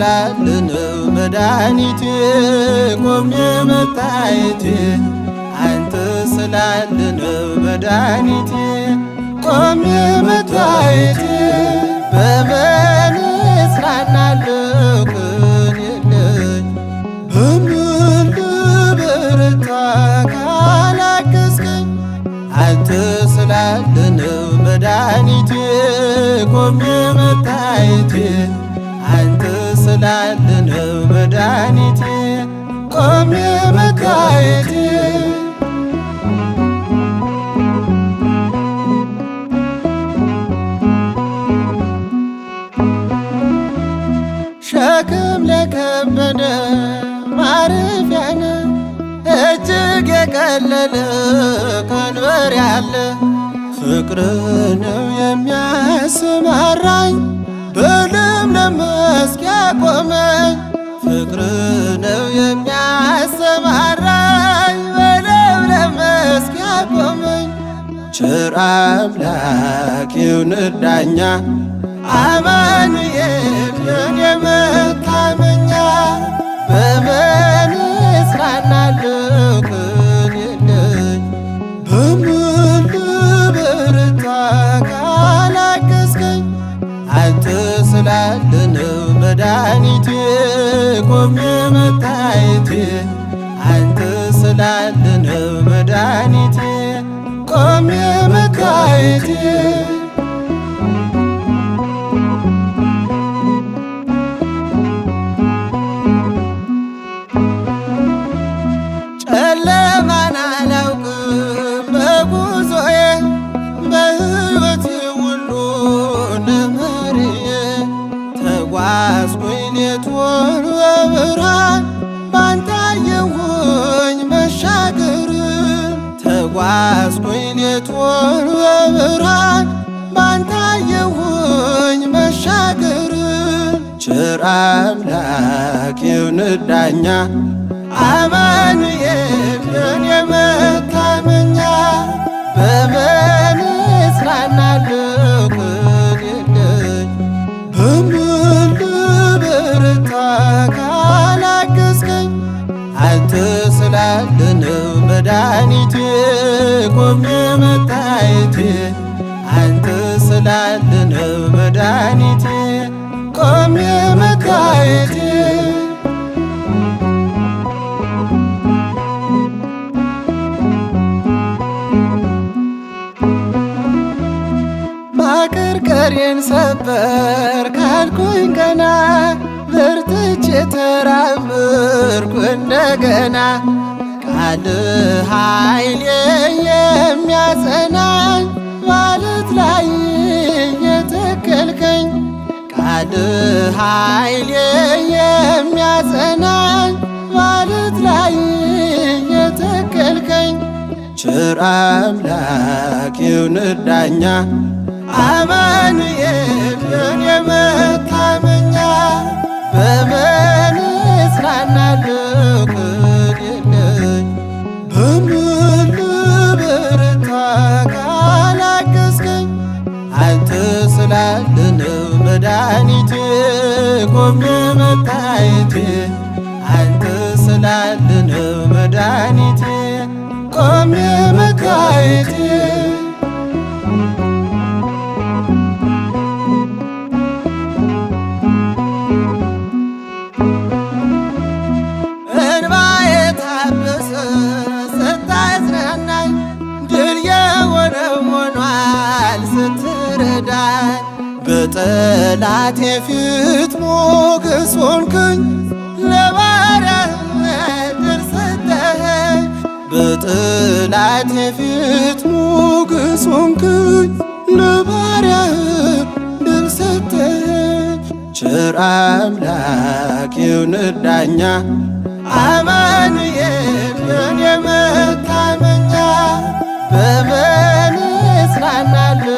ስላለነው መድኃኒቴ ቆሜ መታየቴ አንተ ስላለነው መድኃኒቴ ቆሜ መታየቴ በምን እጽናናለሁ ቅን የለኝ በምን ልበረታ ካላገዝከኝ አንተ ስላለነው መድኃኒቴ ቆሜ መታየቴ አንተ ስላለነው መድኃኒቴ ቆሜ መታየቴ ሸክም ለከበደ ማረፊያ ነህ እጅግ የቀለለ ቀንበር ያለ ፍቅር ነው የሚያሰማራኝ በለምለም መስክ ያቆመኝ ፍቅር ነው የሚያሰማራኝ በለምለም መስክ ያቆመኝ ቸር አምላክ ይሁንህ ዳኛ አማኑኤል የኔ መታመኛ በምን እጽናናለሁ ቅን የለኝ በምን ልበረታ ካላገዝከኝ አንተ ስላለነው መድኃኒቴ ቆሜ መታየቴ አንተ ስላለነው መድኃኒቴ ቆሜ መታየቴ ጨለማን አላውቅም በጉዞዬ በሕይወቴ ሁሉ ነመርዬ ተጓዝኩኝ ሌቱን በብርሃን ባንተ አየሁኝ መሻገርን ተጓዝኩኝ ሌቱን በብርሃን ባንተ አየሁኝ መሻገርን ቸር አምላክ ይሁንህ ዳኛ አማኑኤል የኔ መታመኛ በምን እጽናናለሁ ቅን የለኝ በምን ልበረታ ካላገዝከኝ አንተ ስላለነው መድኃኒቴ ቆሜ መታየቴ አንተ ስላለነው መድኃኒቴ ቆሜ መታየቴ ማቀርቀሬን ሰበር ካልኩኝ ገና በርትቼ ተራመድኩ እንደገና ቃልህ ኃይሌ የሚያጸናኝ ማለት ላይ የተከልከኝ ቃልህ ኃይሌ የሚያጸናኝ ማለት ላይ የተከልከኝ ቸር አምላክ ይሁንህ ዳኛ አማኑኤል የኔ መታመኛ በምን እጽናናለሁ ቅን የለኝ በምን ልበረታ ካላገዝከኝ አንተ ስላለነው መድኃኒቴ ቆሜ መታየቴ አንተ ስላለነው መድኃኒቴ ቆሜ መታየቴ በጠላቴ ፊት ሞገስ ሆንክኝ ለባሪያህ ድል ሰጠኸኝ በጠላቴ ፊት ሞገስ ሆንክኝ ለባሪያህ ድል ሰጠኸኝ ቸር አምላክ ይሁንህ ዳኛ አማኑኤል የኔ መታመኛ በምን እጽናናለሁ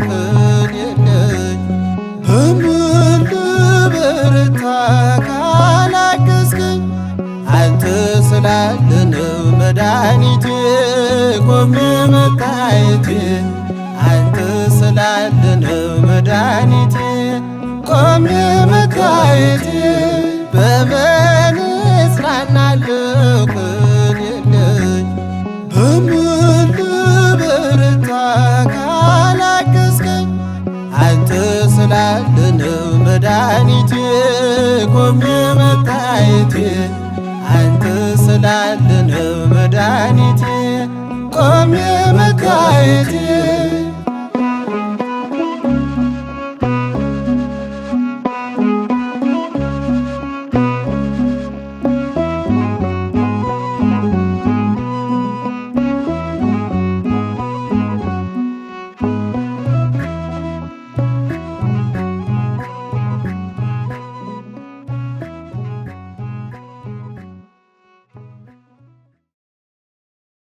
ቅን የለኝ በምን ልበረታ ካላገዝከኝ አንተ ስላለነው መድኃኒቴ ቆሜ መታየቴ አንተ ስላለነው መድኃኒቴ ቆሜ መታየቴ ስላለነው መድኃኒቴ ቆሜ መታየቴ